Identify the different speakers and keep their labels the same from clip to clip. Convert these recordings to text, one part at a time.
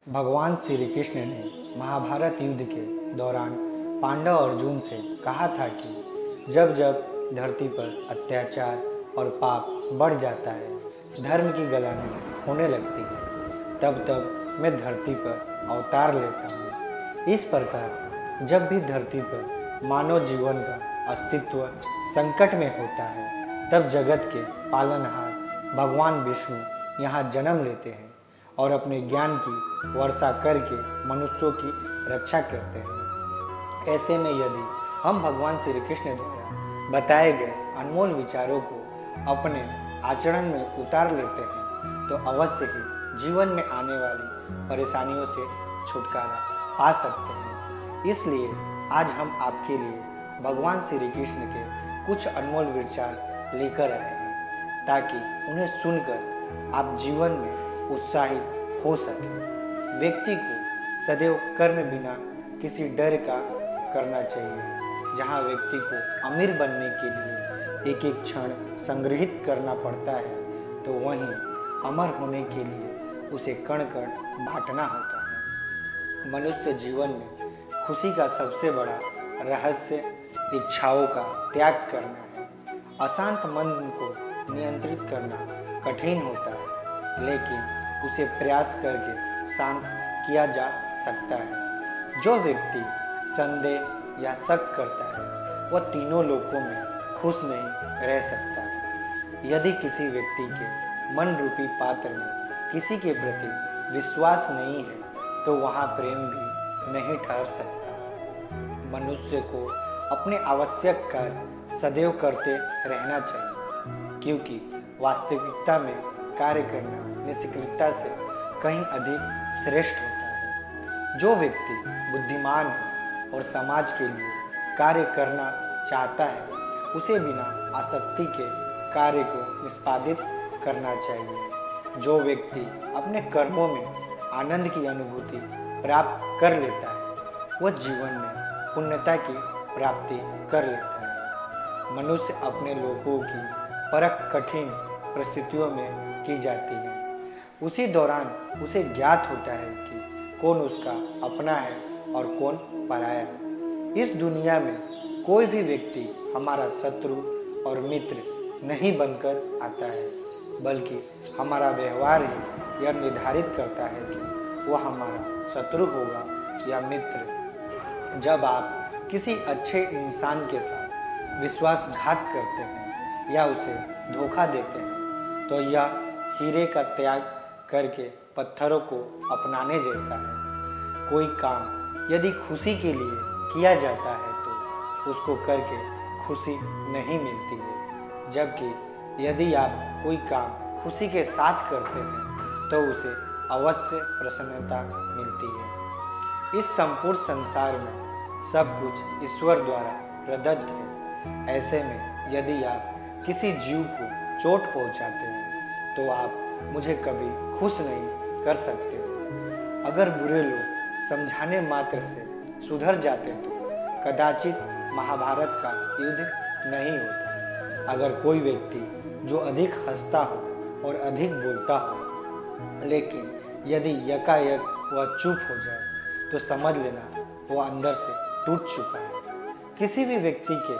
Speaker 1: भगवान श्री कृष्ण ने महाभारत युद्ध के दौरान पांडव अर्जुन से कहा था कि जब जब धरती पर अत्याचार और पाप बढ़ जाता है, धर्म की गलानी होने लगती है, तब तब मैं धरती पर अवतार लेता हूँ। इस प्रकार जब भी धरती पर मानव जीवन का अस्तित्व संकट में होता है, तब जगत के पालनहार भगवान विष्णु यहाँ जन्म लेते हैं और अपने ज्ञान की वर्षा करके मनुष्यों की रक्षा करते हैं। ऐसे में यदि हम भगवान श्री कृष्ण द्वारा बताए गए अनमोल विचारों को अपने आचरण में उतार लेते हैं, तो अवश्य ही जीवन में आने वाली परेशानियों से छुटकारा पा सकते हैं। इसलिए आज हम आपके लिए भगवान श्री कृष्ण के कुछ अनमोल विचार लेकर आए हैं, ताकि उन्हें सुनकर आप जीवन में उत्साहित हो सके। व्यक्ति को सदैव कर्म बिना किसी डर का करना चाहिए। जहाँ व्यक्ति को अमीर बनने के लिए एक एक क्षण संग्रहित करना पड़ता है, तो वहीं अमर होने के लिए उसे कण कण बांटना होता है। मनुष्य जीवन में खुशी का सबसे बड़ा रहस्य इच्छाओं का त्याग करना है। अशांत मन को नियंत्रित करना कठिन होता है, लेकिन उसे प्रयास करके शांत किया जा सकता है। जो व्यक्ति संदेह या शक करता है, वह तीनों लोकों में खुश नहीं रह सकता। यदि किसी व्यक्ति के मन रूपी पात्र में किसी के प्रति विश्वास नहीं है, तो वहाँ प्रेम भी नहीं ठहर सकता। मनुष्य को अपने आवश्यक कार्य सदैव करते रहना चाहिए, क्योंकि वास्तविकता में कार्य करना निष्क्रियता से कहीं अधिक श्रेष्ठ होता है। जो व्यक्ति बुद्धिमान है और समाज के लिए कार्य करना चाहता है, उसे बिना आसक्ति के कार्य को निष्पादित करना चाहिए। जो व्यक्ति अपने कर्मों में आनंद की अनुभूति प्राप्त कर लेता है, वह जीवन में पुण्यता की प्राप्ति कर लेता है। मनुष्य अपने लोगों की परख कठिन परिस्थितियों में की जाती है। उसी दौरान उसे ज्ञात होता है कि कौन उसका अपना है और कौन पराया है। इस दुनिया में कोई भी व्यक्ति हमारा शत्रु और मित्र नहीं बनकर आता है, बल्कि हमारा व्यवहार ही यह निर्धारित करता है कि वह हमारा शत्रु होगा या मित्र। जब आप किसी अच्छे इंसान के साथ विश्वासघात करते हैं या उसे धोखा देते हैं, तो यह हीरे का त्याग करके पत्थरों को अपनाने जैसा है। कोई काम यदि खुशी के लिए किया जाता है, तो उसको करके खुशी नहीं मिलती है, जबकि यदि आप कोई काम खुशी के साथ करते हैं, तो उसे अवश्य प्रसन्नता मिलती है। इस संपूर्ण संसार में सब कुछ ईश्वर द्वारा प्रदत्त है। ऐसे में यदि आप किसी जीव को चोट पहुंचाते हैं, तो आप मुझे कभी खुश नहीं कर सकते हो। अगर बुरे लोग समझाने मात्र से सुधर जाते, तो कदाचित महाभारत का युद्ध नहीं होता। अगर कोई व्यक्ति जो अधिक हंसता हो और अधिक बोलता हो, लेकिन यदि यकायक वह चुप हो जाए, तो समझ लेना वह अंदर से टूट चुका है। किसी भी व्यक्ति के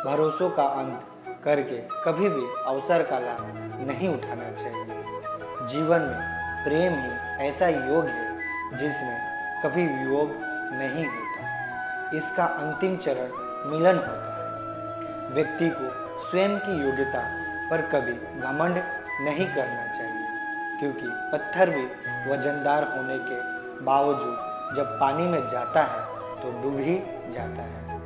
Speaker 1: भरोसों का अंत करके कभी भी अवसर का लाभ नहीं उठाना चाहिए। जीवन में प्रेम ही ऐसा योग है जिसमें कभी वियोग नहीं होता। इसका अंतिम चरण मिलन होता है। व्यक्ति को स्वयं की योग्यता पर कभी घमंड नहीं करना चाहिए, क्योंकि पत्थर भी वजनदार होने के बावजूद जब पानी में जाता है, तो डूब ही जाता है।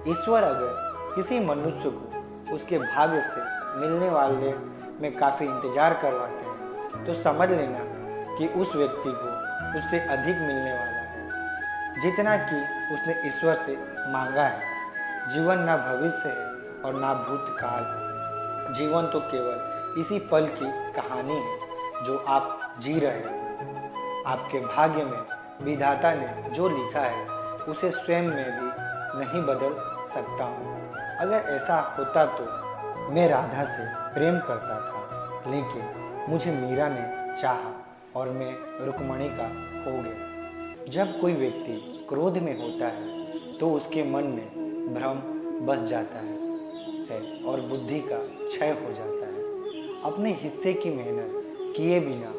Speaker 1: ईश्वर अगर किसी मनुष्य को उसके भाग्य से मिलने वाले में काफ़ी इंतजार करवाते हैं, तो समझ लेना कि उस व्यक्ति को उससे अधिक मिलने वाला है, जितना कि उसने ईश्वर से मांगा है। जीवन ना भविष्य है और ना भूतकाल। जीवन तो केवल इसी पल की कहानी है जो आप जी रहे हैं। आपके भाग्य में विधाता ने जो लिखा है, उसे स्वयं में भी नहीं बदल सकता हूँ। अगर ऐसा होता तो मैं राधा से प्रेम करता था, लेकिन मुझे मीरा ने चाहा और मैं रुक्मणी का हो गया। जब कोई व्यक्ति क्रोध में होता है तो उसके मन में भ्रम बस जाता है और बुद्धि का क्षय हो जाता है। अपने हिस्से की मेहनत किए बिना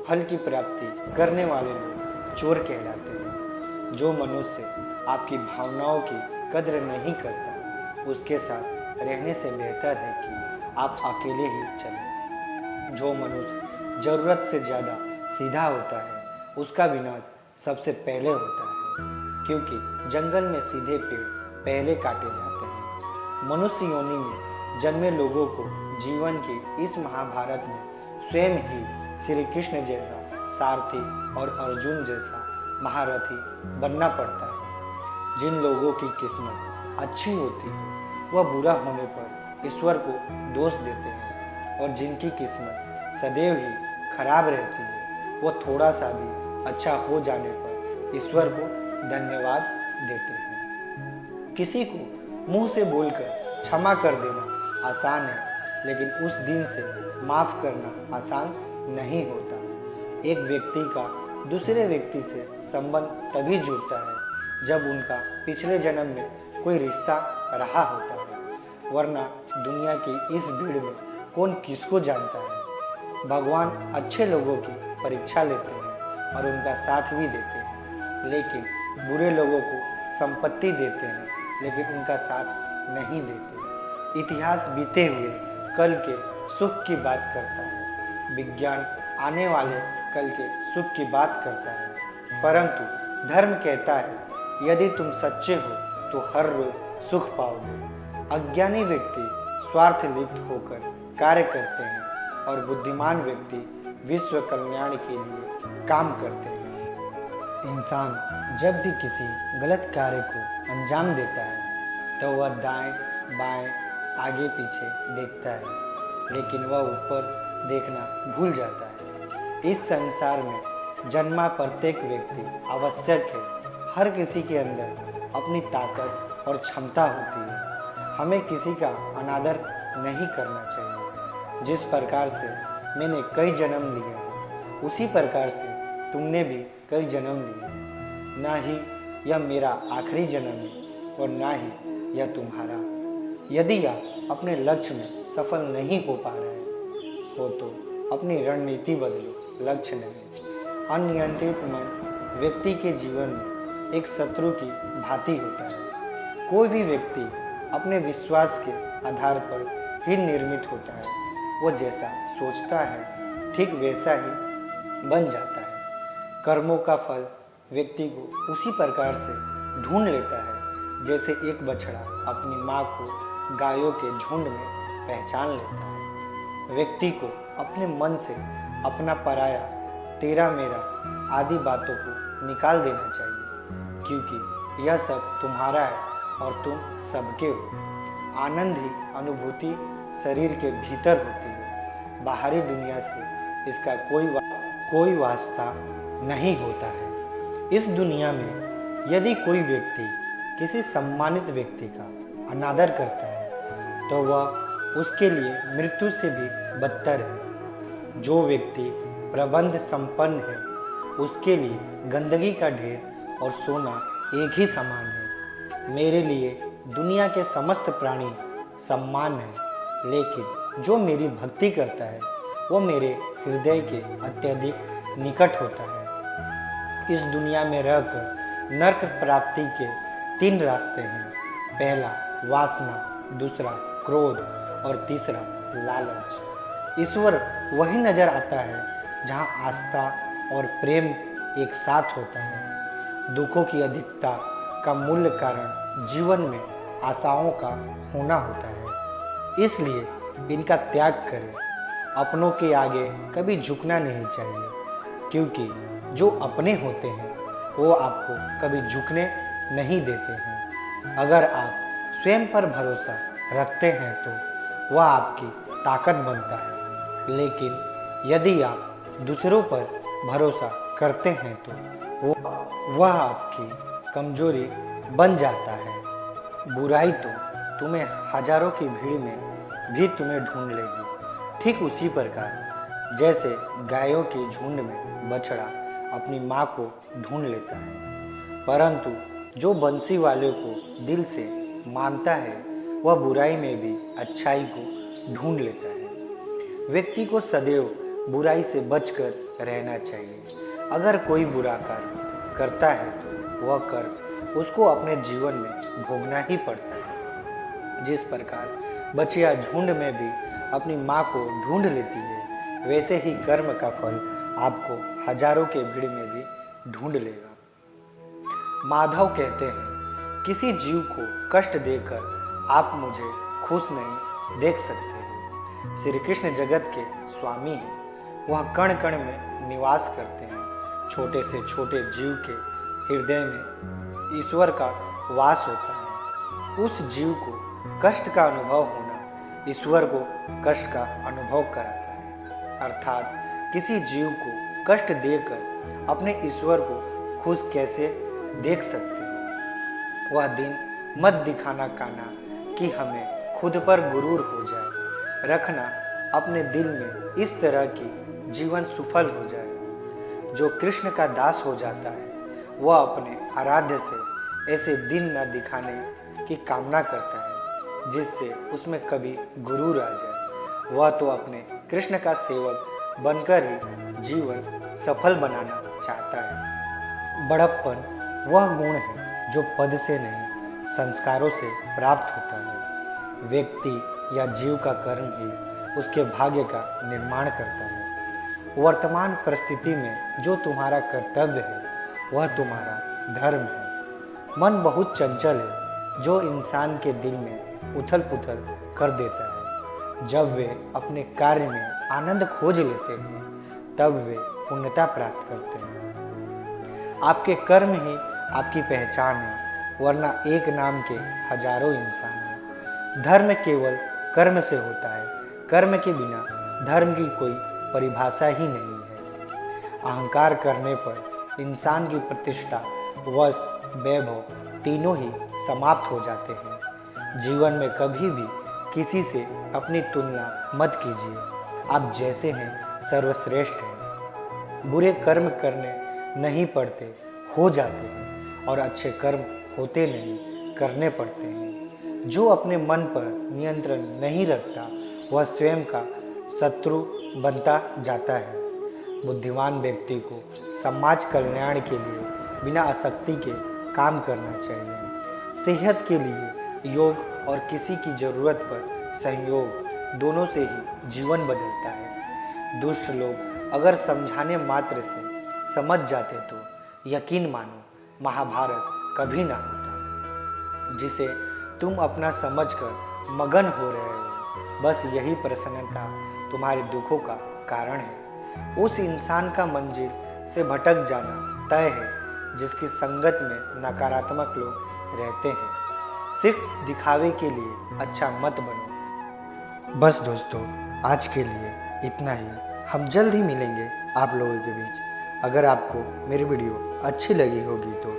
Speaker 1: फल की प्राप्ति करने वाले लोग चोर कहलाते हैं। जो मनुष्य आपकी भावनाओं की कद्र नहीं करता, उसके साथ रहने से बेहतर है कि आप अकेले ही चलें। जो मनुष्य ज़रूरत से ज़्यादा सीधा होता है, उसका विनाश सबसे पहले होता है, क्योंकि जंगल में सीधे पेड़ पहले काटे जाते हैं। मनुष्य योनि में जन्मे लोगों को जीवन की इस महाभारत में स्वयं ही श्री कृष्ण जैसा सारथी और अर्जुन जैसा महारथी बनना पड़ता है। जिन लोगों की किस्मत अच्छी होती है वह बुरा होने पर ईश्वर को दोष देते हैं, और जिनकी किस्मत सदैव ही खराब रहती है वह थोड़ा सा भी अच्छा हो जाने पर ईश्वर को धन्यवाद देते हैं। किसी को मुंह से बोलकर क्षमा कर देना आसान है, लेकिन उस दिन से माफ़ करना आसान नहीं होता। एक व्यक्ति का दूसरे व्यक्ति से संबंध तभी जुड़ता है जब उनका पिछले जन्म में कोई रिश्ता रहा होता है, वरना दुनिया की इस भीड़ में कौन किसको जानता है। भगवान अच्छे लोगों की परीक्षा लेते हैं और उनका साथ भी देते हैं, लेकिन बुरे लोगों को संपत्ति देते हैं लेकिन उनका साथ नहीं देते। इतिहास बीते हुए कल के सुख की बात करता है, विज्ञान आने वाले कल के सुख की बात करता है, परंतु धर्म कहता है यदि तुम सच्चे हो तो हर रोज सुख पाओगे। अज्ञानी व्यक्ति स्वार्थ लिप्त होकर कार्य करते हैं और बुद्धिमान व्यक्ति विश्व कल्याण के लिए काम करते हैं। इंसान जब भी किसी गलत कार्य को अंजाम देता है तो वह दाएं बाएं आगे पीछे देखता है, लेकिन वह ऊपर देखना भूल जाता है। इस संसार में जन्मा प्रत्येक व्यक्ति आवश्यक है। हर किसी के अंदर अपनी ताकत और क्षमता होती है। हमें किसी का अनादर नहीं करना चाहिए। जिस प्रकार से मैंने कई जन्म लिए हैं, उसी प्रकार से तुमने भी कई जन्म लिए। ना ही यह मेरा आखिरी जन्म है और ना ही यह तुम्हारा। यदि आप अपने लक्ष्य में सफल नहीं हो पा रहे हो तो अपनी रणनीति बदलो, लक्ष्य नहीं। अनियंत्रित मन व्यक्ति के जीवन में एक शत्रु की भांति होता है। कोई भी व्यक्ति अपने विश्वास के आधार पर ही निर्मित होता है। वो जैसा सोचता है ठीक वैसा ही बन जाता है। कर्मों का फल व्यक्ति को उसी प्रकार से ढूंढ लेता है जैसे एक बछड़ा अपनी माँ को गायों के झुंड में पहचान लेता है। व्यक्ति को अपने मन से अपना पराया, तेरा मेरा आदि बातों को निकाल देना चाहिए, क्योंकि यह सब तुम्हारा है और तुम सबके हो। आनंद ही अनुभूति शरीर के भीतर होती है, बाहरी दुनिया से इसका कोई वास्ता नहीं होता है। इस दुनिया में यदि कोई व्यक्ति किसी सम्मानित व्यक्ति का अनादर करता है तो वह उसके लिए मृत्यु से भी बदतर है। जो व्यक्ति प्रबंध संपन्न है उसके लिए गंदगी का ढेर और सोना एक ही समान है। मेरे लिए दुनिया के समस्त प्राणी सम्मान है, लेकिन जो मेरी भक्ति करता है वो मेरे हृदय के अत्यधिक निकट होता है। इस दुनिया में रहकर नरक प्राप्ति के 3 रास्ते हैं। पहला वासना, दूसरा क्रोध और तीसरा लालच। ईश्वर वही नजर आता है जहाँ आस्था और प्रेम एक साथ होता है। दुखों की अधिकता का मूल कारण जीवन में आशाओं का होना होता है, इसलिए इनका त्याग करें। अपनों के आगे कभी झुकना नहीं चाहिए, क्योंकि जो अपने होते हैं वो आपको कभी झुकने नहीं देते हैं। अगर आप स्वयं पर भरोसा रखते हैं तो वह आपकी ताकत बनता है, लेकिन यदि आप दूसरों पर भरोसा करते हैं तो वह आपकी कमजोरी बन जाता है। बुराई तो तुम्हें हजारों की भीड़ में भी तुम्हें ढूंढ लेगी। ठीक उसी प्रकार जैसे गायों के झुंड में बछड़ा अपनी माँ को ढूंढ लेता है, परंतु जो बंसी वाले को दिल से मानता है वह बुराई में भी अच्छाई को ढूंढ लेता है। व्यक्ति को सदैव बुराई से बचकर रहना चाहिए। अगर कोई बुरा कार्य करता है तो वह कर्म उसको अपने जीवन में भोगना ही पड़ता है। जिस प्रकार बछिया झुंड में भी अपनी माँ को ढूंढ लेती है, वैसे ही कर्म का फल आपको हजारों के भीड़ में भी ढूंढ लेगा। माधव कहते हैं, किसी जीव को कष्ट देकर आप मुझे खुश नहीं देख सकते। श्री कृष्ण जगत के स्वामी हैं, वह कण कण में निवास करते हैं। छोटे से छोटे जीव के हृदय में ईश्वर का वास होता है। उस जीव को कष्ट का अनुभव होना ईश्वर को कष्ट का अनुभव कराता है। अर्थात किसी जीव को कष्ट देकर अपने ईश्वर को खुश कैसे देख सकते हैं। वह दिन मत दिखाना काना कि हमें खुद पर गुरूर हो जाए। रखना अपने दिल में इस तरह की जीवन सफल हो जाए। जो कृष्ण का दास हो जाता है वह अपने आराध्य से ऐसे दिन न दिखाने की कामना करता है जिससे उसमें कभी गुरूर आ जाए। वह तो अपने कृष्ण का सेवक बनकर ही जीवन सफल बनाना चाहता है। बड़प्पन वह गुण है जो पद से नहीं संस्कारों से प्राप्त होता है। व्यक्ति या जीव का कर्म ही उसके भाग्य का निर्माण करता है। वर्तमान परिस्थिति में जो तुम्हारा कर्तव्य है वह तुम्हारा धर्म है। मन बहुत चंचल है जो इंसान के दिल में उथल पुथल कर देता है। जब वे अपने कार्य में आनंद खोज लेते हैं तब वे पूर्णता प्राप्त करते हैं। आपके कर्म ही आपकी पहचान है, वरना एक नाम के हजारों इंसान हैं। धर्म केवल कर्म से होता है। कर्म के बिना धर्म की कोई परिभाषा ही नहीं है। अहंकार करने पर इंसान की प्रतिष्ठा, वश, वैभव तीनों ही समाप्त हो जाते हैं। जीवन में कभी भी किसी से अपनी तुलना मत कीजिए। आप जैसे हैं सर्वश्रेष्ठ हैं। बुरे कर्म करने नहीं पड़ते, हो जाते हैं, और अच्छे कर्म होते नहीं, करने पड़ते हैं। जो अपने मन पर नियंत्रण नहीं रखता वह स्वयं का शत्रु बनता जाता है। बुद्धिमान व्यक्ति को समाज कल्याण के लिए बिना आसक्ति के काम करना चाहिए। सेहत के लिए योग और किसी की ज़रूरत पर सहयोग दोनों से ही जीवन बदलता है। दुष्ट लोग अगर समझाने मात्र से समझ जाते तो यकीन मानो महाभारत कभी ना होता। जिसे तुम अपना समझकर मगन हो रहे हो, बस यही प्रसन्नता तुम्हारे दुखों का कारण है। उस इंसान का मंजिल से भटक जाना तय है जिसकी संगत में नकारात्मक लोग रहते हैं। सिर्फ दिखावे के लिए अच्छा मत बनो। बस दोस्तों, आज के लिए इतना ही। हम जल्द ही मिलेंगे आप लोगों के बीच। अगर आपको मेरी वीडियो अच्छी लगी होगी तो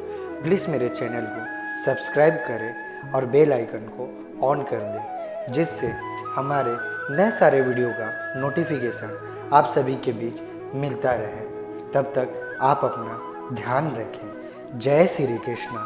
Speaker 1: प्लीज़ मेरे चैनल को सब्सक्राइब करें और बेल आइकन को ऑन कर दें, जिससे हमारे नए सारे वीडियो का नोटिफिकेशन आप सभी के बीच मिलता रहे। तब तक आप अपना ध्यान रखें। जय श्री कृष्ण।